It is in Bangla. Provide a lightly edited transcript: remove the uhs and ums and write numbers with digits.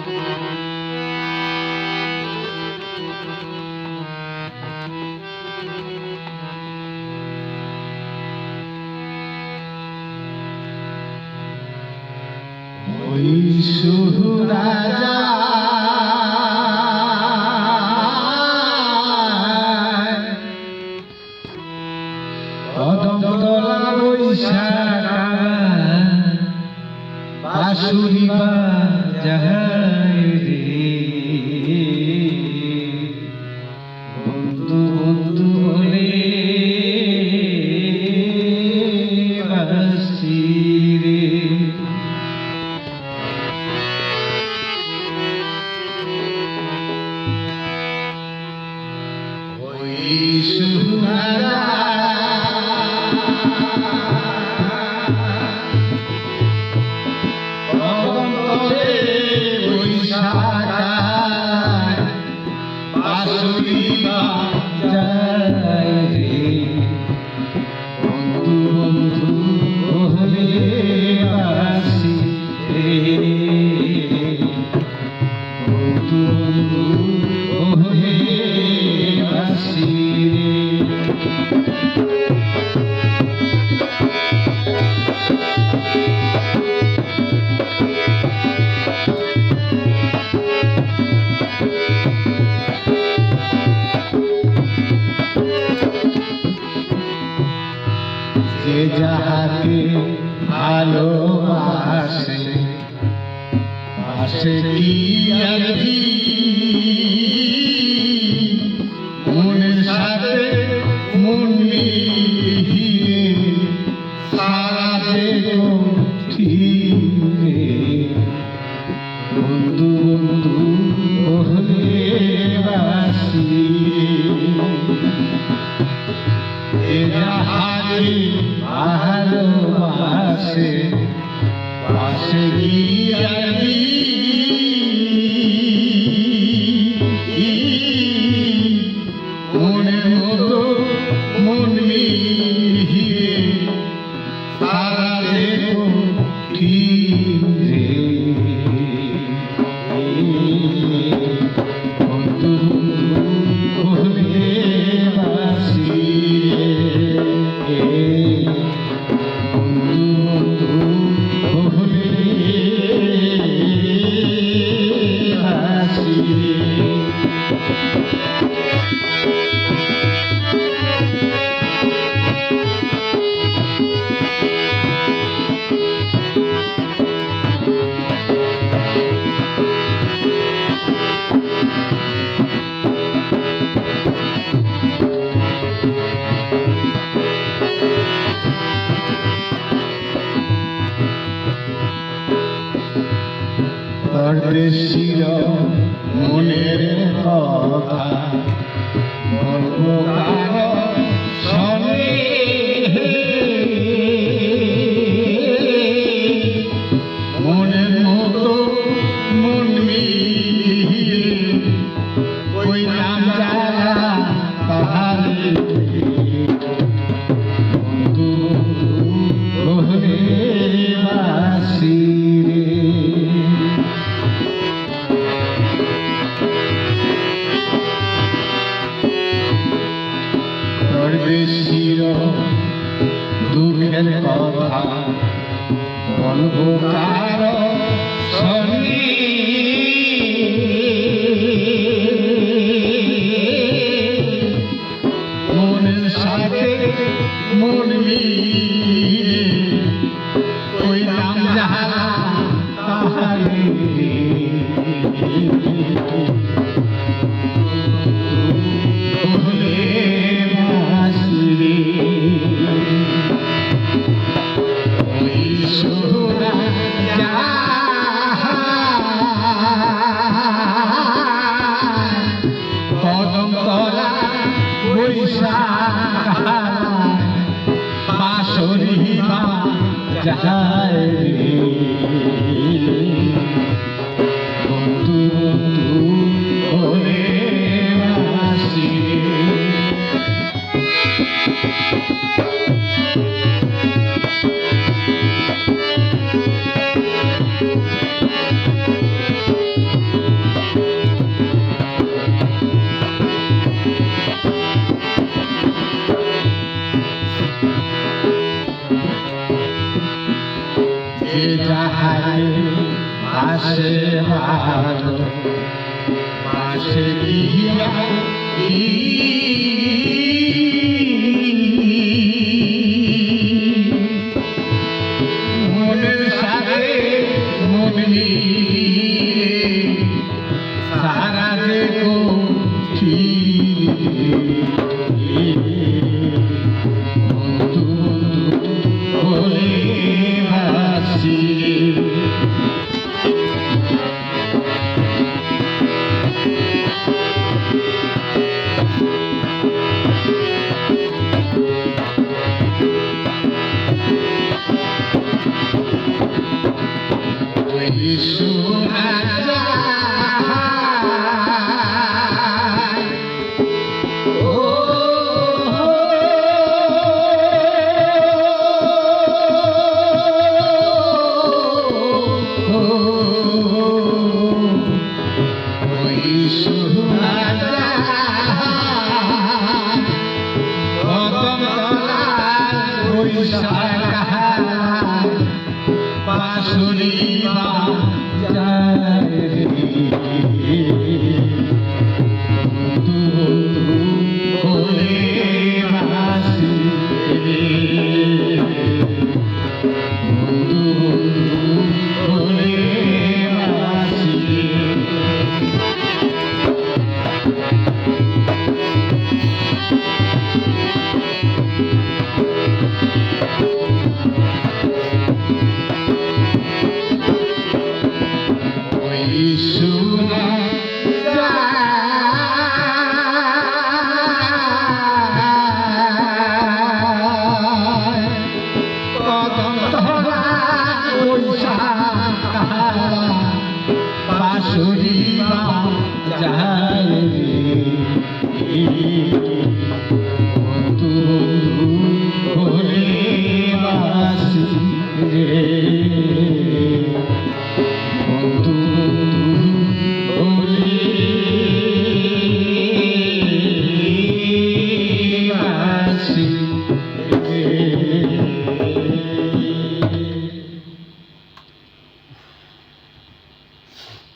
ওই শুধু রাজা কদমতলা বৈশাখ বাঁশুরি বাজায় রে বন্ধু বন্ধু বলে বাসি রে। শুধু রাজা কদমতলে বৈশাখ বাঁশুরি বাজায় রে বন্ধু বন্ধু বলে বাসি রে বন্ধু বন্ধু বলে বাসি রে। যে যাহাকে ভালোবাসে বাসে কি আর কি মনের সাথে মন মিলিয়ে সারা যে ঠিক রে বন্ধু বন্ধু বলে বাসি যে যাহাকে ভালোবাসে বাসে গিয়ালি মনের মতো মন মিলিয়ে সারা দেখো ঠিক রে বন্ধু বলে বাসি রে বন্ধু বলে বাসি রে। পরদেশির মনের কথা বলবো কারো সঙ্গে মনের মতো মন মিলিয়ে ওই নাম যারা তাহারে বন্ধু বলে বাসি রে পরদেশির দুঃখের কথা বলবো কারো সঙ্গে মনের সাথে মন মিলিয়ে ওই নাম যাহারা তাহারে বলে বাসি রে ওই শুধু রাজা কদমতলা বৈশাখ বাঁশুরি বাজায় রে বন্ধু বন্ধু বলে বাসি রে। পাশে হাত পাশে গিয়া মনের সাথে মন মিলিয়ে সারা দেখো বন্ধু বলে ভাসি শোনা যায় ও ওই শোনা যায় কদমতলার ওই শাখায় বাঁশুরি বাজায় রে বন্ধু বলে ভাসি রে বন্ধু বলে ভাসি শোনা যায় কদমতলা ওই শাখায় বাঁশুরি বাজায় রে